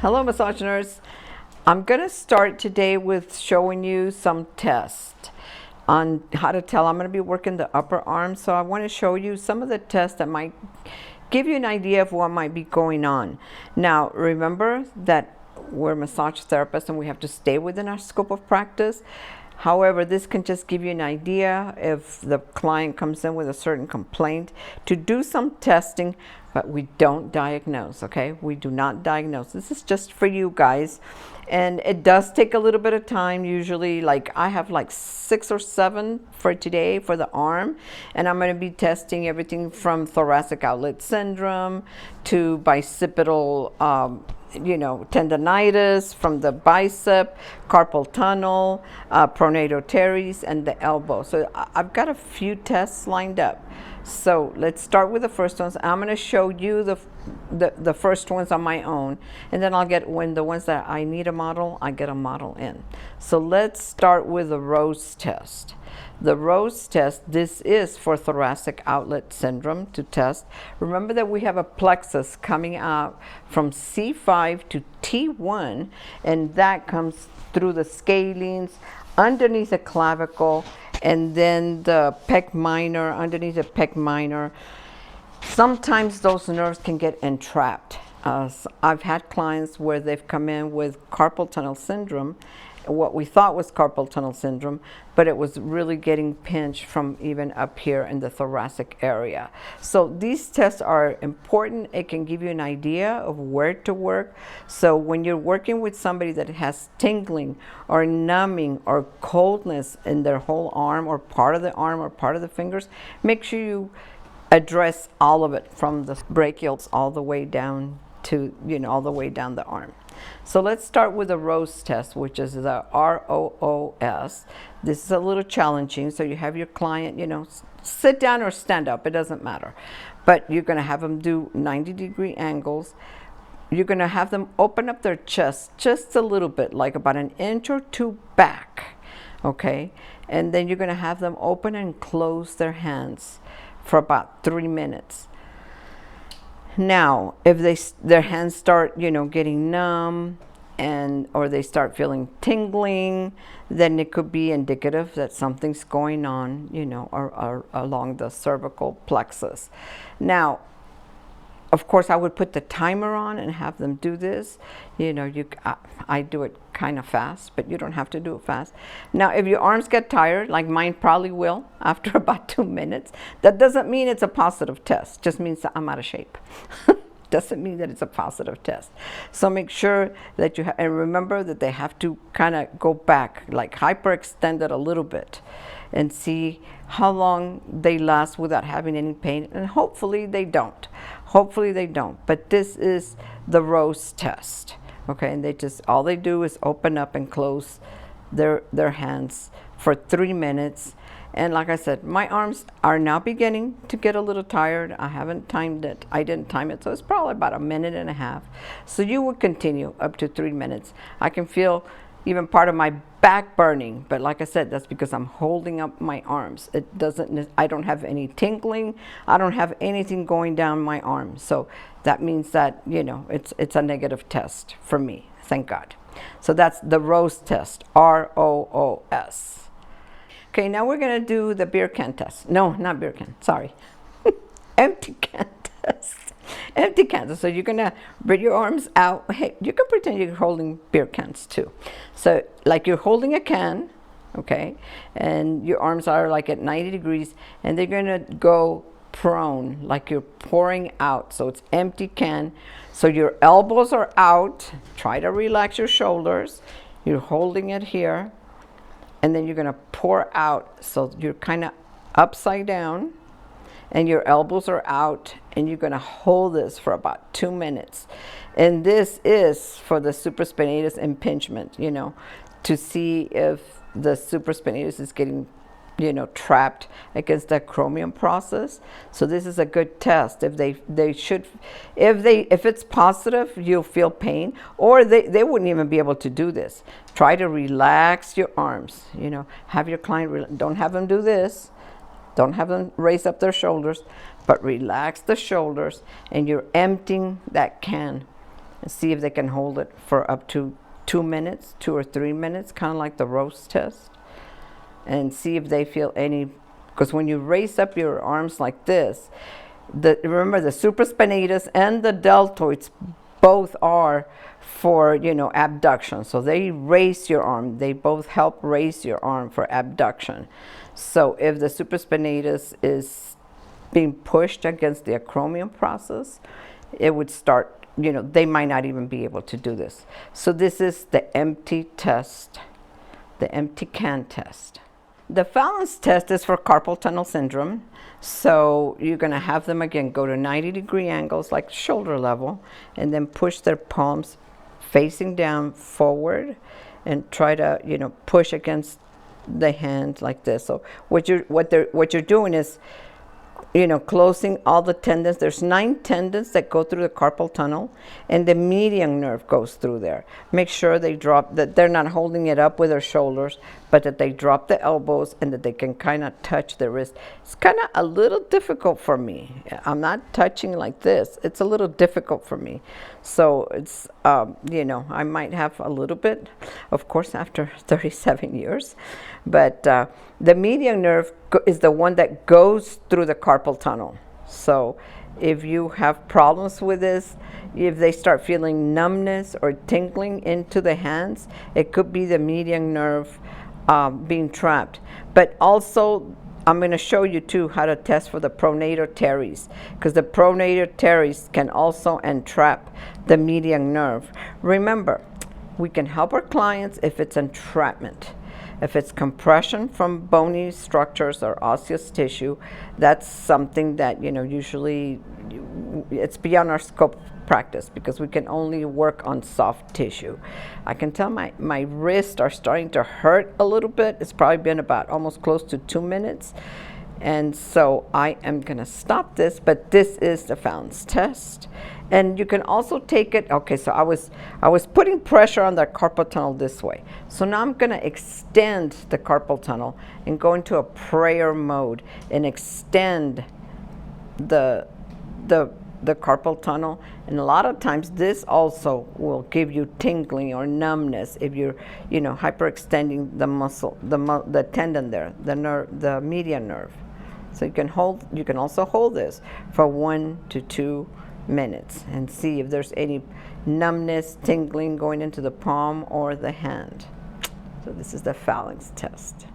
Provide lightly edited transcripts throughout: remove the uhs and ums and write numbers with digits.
Hello, massage nerds. I'm going to start today with showing you some tests on how to tell. I'm going to be working the upper arm, so I want to show you some of the tests that might give you an idea of what might be going on. Now, remember that we're massage therapists and we have to stay within our scope of practice. However, this can just give you an idea if the client comes in with a certain complaint to do some testing, but we don't diagnose, okay? We do not diagnose. This is just for you guys. And it does take a little bit of time. Usually, like I have like 6 or 7 for today for the arm. And I'm going to be testing everything from thoracic outlet syndrome to bicipital tendonitis from the bicep, carpal tunnel, Pronator Teres, and the elbow. So I've got a few tests lined up. So let's start with the first ones. I'm going to show you the first ones on my own, and then I'll get, when the ones that I need a model, I get a model in. So let's start with the ROOS test. The ROOS test, this is for thoracic outlet syndrome to test. Remember that we have a plexus coming out from C5 to T1, and that comes through the scalenes, underneath the clavicle, and then the pec minor, underneath the pec minor. Sometimes those nerves can get entrapped. I've had clients where they've come in with carpal tunnel syndrome, what we thought was carpal tunnel syndrome, but it was really getting pinched from even up here in the thoracic area. So these tests are important. It can give you an idea of where to work. So when you're working with somebody that has tingling or numbing or coldness in their whole arm or part of the arm or part of the fingers, make sure you address all of it from the brachials all the way down to, all the way down the arm. So let's start with the ROOS test, which is the ROOS. This is a little challenging, so you have your client, sit down or stand up, it doesn't matter. But you're going to have them do 90-degree angles. You're going to have them open up their chest just a little bit, like about an inch or 2 back, okay? And then you're going to have them open and close their hands for about 3 minutes. Now, if their hands start, getting numb or they start feeling tingling, then it could be indicative that something's going on, or along the cervical plexus. Now, of course, I would put the timer on and have them do this. I do it kind of fast, but you don't have to do it fast. Now, if your arms get tired, like mine probably will after about 2 minutes, that doesn't mean it's a positive test. Just means that I'm out of shape. Doesn't mean that it's a positive test. So make sure that and remember that they have to kind of go back, like hyperextend it a little bit, and see how long they last without having any pain. And hopefully they don't. Hopefully they don't. But this is the ROOS test. Okay, and all they do is open up and close their hands for 3 minutes. And like I said, my arms are now beginning to get a little tired. I haven't timed it. I didn't time it, so it's probably about 1.5 minutes. So you would continue up to 3 minutes. I can feel even part of my back burning, but like I said, that's because I'm holding up my arms. I don't have any tingling. I don't have anything going down my arm. So that means that, it's a negative test for me, thank God. So that's the ROOS test, ROOS. Okay, now we're going to do the beer can test. No, not beer can, sorry. Empty can test. Empty cans. So you're going to bring your arms out. Hey, you can pretend you're holding beer cans too. So like you're holding a can, okay, and your arms are like at 90 degrees, and they're going to go prone, like you're pouring out. So it's empty can. So your elbows are out. Try to relax your shoulders. You're holding it here. And then you're going to pour out, so you're kind of upside down, and your elbows are out, and you're going to hold this for about 2 minutes. And this is for the supraspinatus impingement, to see if the supraspinatus is getting, trapped against that chromium process. So this is a good test. If it's positive, you'll feel pain, or they wouldn't even be able to do this. Try to relax your arms. Have your client don't have them do this. Don't have them raise up their shoulders, but relax the shoulders, and you're emptying that can and see if they can hold it for up to 2 minutes, 2 or 3 minutes, kind of like the ROOS test, and see if they feel any, because when you raise up your arms like this, remember the supraspinatus and the deltoids both are for, you know, abduction. So they raise your arm. They both help raise your arm for abduction. So if the supraspinatus is being pushed against the acromion process, it would start, you know, they might not even be able to do this. So this is the empty test, the empty can test. The Phalen's test is for carpal tunnel syndrome. So you're going to have them again go to 90-degree angles like shoulder level, and then push their palms facing down forward and try to, you know, push against the hand like this. So what you're doing is, you know, closing all the tendons. There's 9 tendons that go through the carpal tunnel, and the median nerve goes through there. Make sure they drop, that they're not holding it up with their shoulders, but that they drop the elbows and that they can kind of touch the wrist. It's kind of a little difficult for me. I'm not touching like this. It's a little difficult for me. So it's, you know, I might have a little bit, of course, after 37 years. But the median nerve is the one that goes through the carpal tunnel. So if you have problems with this, if they start feeling numbness or tingling into the hands, it could be the median nerve being trapped. But also, I'm going to show you too how to test for the Pronator Teres, because the Pronator Teres can also entrap the median nerve. Remember, we can help our clients if it's entrapment. If it's compression from bony structures or osseous tissue, that's something that, you know, usually it's beyond our scope of practice, because we can only work on soft tissue. I can tell my wrists are starting to hurt a little bit. It's probably been about almost close to 2 minutes. And so I am going to stop this, but this is the Phalen's test. And you can also take it, okay, so I was putting pressure on the carpal tunnel this way. So now I'm going to extend the carpal tunnel and go into a prayer mode and extend the carpal tunnel. And a lot of times this also will give you tingling or numbness if you're, you know, hyperextending the muscle, the tendon there, the nerve, the median nerve. So you can also hold this for 1 to 2 minutes and see if there's any numbness, tingling going into the palm or the hand. So this is the Phalen's test.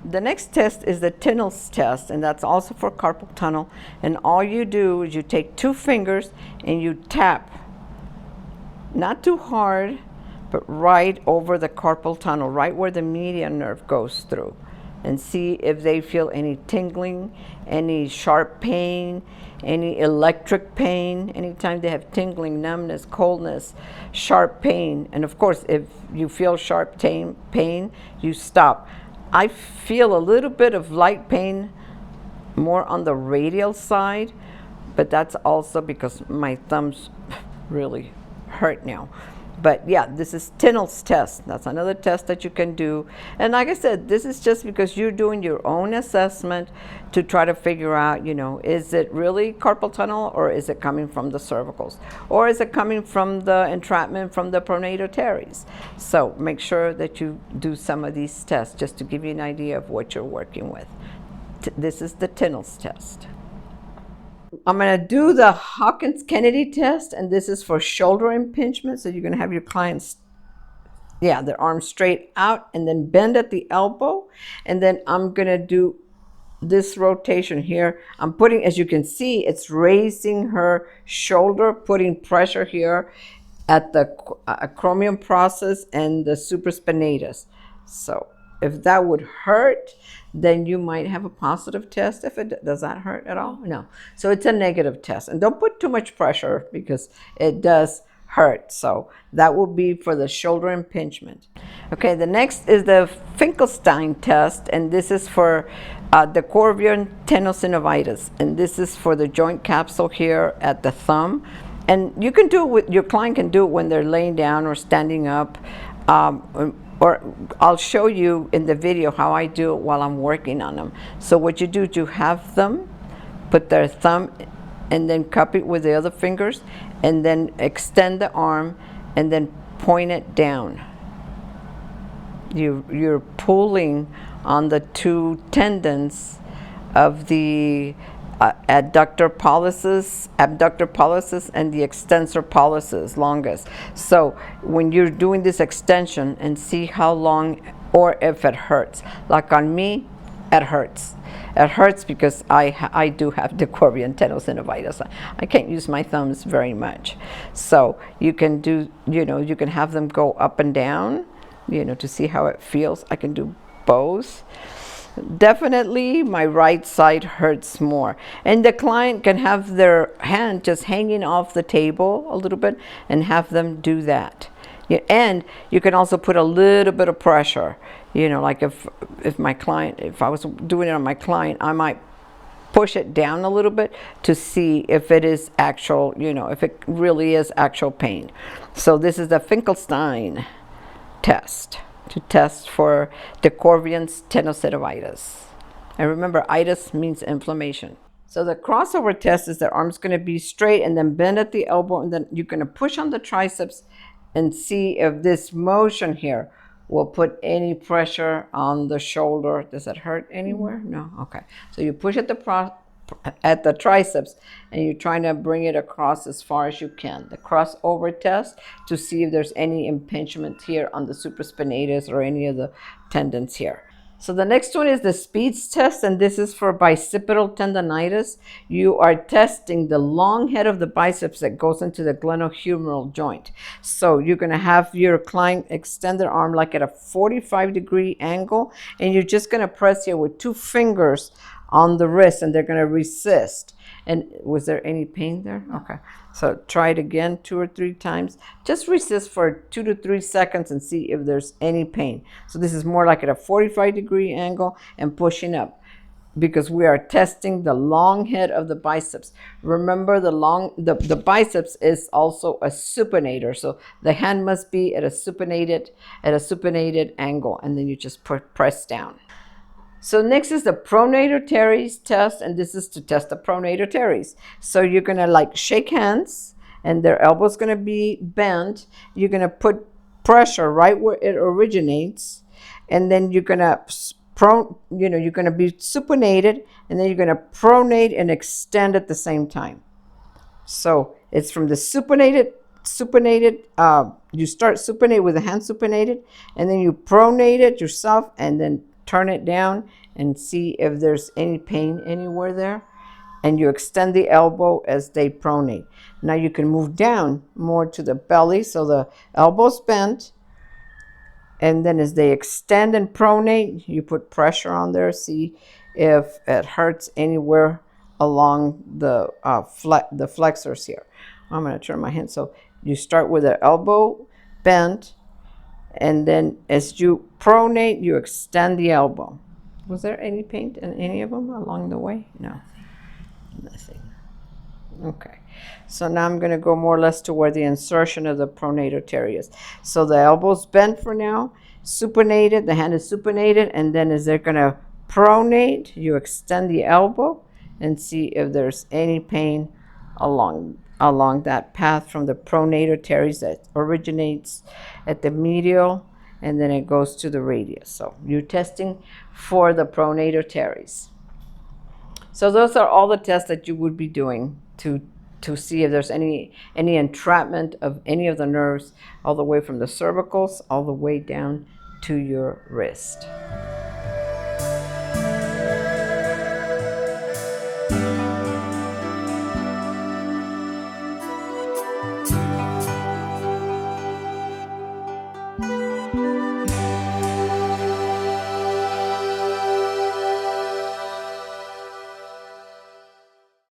The next test is the Tinnels Test, and that's also for carpal tunnel. And all you do is you take 2 fingers and you tap, not too hard, but right over the carpal tunnel, right where the median nerve goes through, and see if they feel any tingling, any sharp pain, any electric pain. Anytime they have tingling, numbness, coldness, sharp pain. And of course, if you feel sharp pain, you stop. I feel a little bit of light pain more on the radial side, but that's also because my thumbs really hurt now. But yeah, this is Tinnels Test. That's another test that you can do. And like I said, this is just because you're doing your own assessment to try to figure out, you know, is it really carpal tunnel, or is it coming from the cervicals? Or is it coming from the entrapment from the Pronator Teres? So make sure that you do some of these tests just to give you an idea of what you're working with. This is the Tinnels Test. I'm going to do the Hawkins Kennedy test, and this is for shoulder impingement. So you're going to have your clients, their arms straight out and then bend at the elbow. And then I'm going to do this rotation here. I'm putting, as you can see, it's raising her shoulder, putting pressure here at the acromion process and the supraspinatus. So if that would hurt, then you might have a positive test. If it does that hurt at all? No. So it's a negative test. And don't put too much pressure because it does hurt. So that will be for the shoulder impingement. Okay, the next is the Finkelstein test, and this is for the Corvian tenosynovitis. And this is for the joint capsule here at the thumb. And you can do it with, your client can do it when they're laying down or standing up. Or I'll show you in the video how I do it while I'm working on them. So what you do is you have them put their thumb and then cup it with the other fingers, and then extend the arm, and then point it down. You're pulling on the two tendons of the abductor pollicis, and the extensor pollicis longus. So when you're doing this extension, and see how long, or if it hurts. Like on me, it hurts. It hurts because I do have decorvian tendinosynovitis. I can't use my thumbs very much. So you can do, you can have them go up and down, to see how it feels. I can do both. Definitely my right side hurts more, and the client can have their hand just hanging off the table a little bit and have them do that. And you can also put a little bit of pressure, like if I was doing it on my client, I might push it down a little bit to see if it is actual, if it really is actual pain. So this is the Finkelstein test, to test for decorvian tendinosynovitis. And remember, itis means inflammation. So the crossover test is the arm's going to be straight and then bend at the elbow, and then you're going to push on the triceps and see if this motion here will put any pressure on the shoulder. Does it hurt anywhere? No? Okay. So you push at the triceps, and you're trying to bring it across as far as you can. The crossover test, to see if there's any impingement here on the supraspinatus or any of the tendons here. So the next one is the speeds test, and this is for bicipital tendonitis. You are testing the long head of the biceps that goes into the glenohumeral joint. So you're going to have your client extend their arm like at a 45-degree angle, and you're just going to press here with two fingers on the wrist, and they're going to resist. And was there any pain there? Okay. So try it again 2 or 3 times. Just resist for 2 to 3 seconds and see if there's any pain. So this is more like at a 45-degree angle and pushing up, because we are testing the long head of the biceps. Remember, the biceps is also a supinator, so the hand must be at a supinated angle, and then you just press down. So next is the Pronator Teres test, and this is to test the Pronator Teres. So you're going to shake hands, and their elbow's going to be bent. You're going to put pressure right where it originates, and then you're going to you're going to be supinated, and then you're going to pronate and extend at the same time. So it's from the supinated, you start supinated with the hand supinated, and then you pronate it yourself, and then turn it down and see if there's any pain anywhere there. And you extend the elbow as they pronate. Now you can move down more to the belly, so the elbow's bent. And then as they extend and pronate, you put pressure on there, see if it hurts anywhere along the flexors here. I'm going to turn my hand. So you start with the elbow bent, and then as you pronate, you extend the elbow. Was there any pain in any of them along the way? No, nothing. Okay, so now I'm going to go more or less to where the insertion of the Pronator Teres is. So the elbow's bent for now, supinated, the hand is supinated, and then as they're going to pronate, you extend the elbow and see if there's any pain along that path from the Pronator Teres that originates at the medial, and then it goes to the radius. So you're testing for the Pronator Teres. So those are all the tests that you would be doing to see if there's any entrapment of any of the nerves, all the way from the cervicals all the way down to your wrist.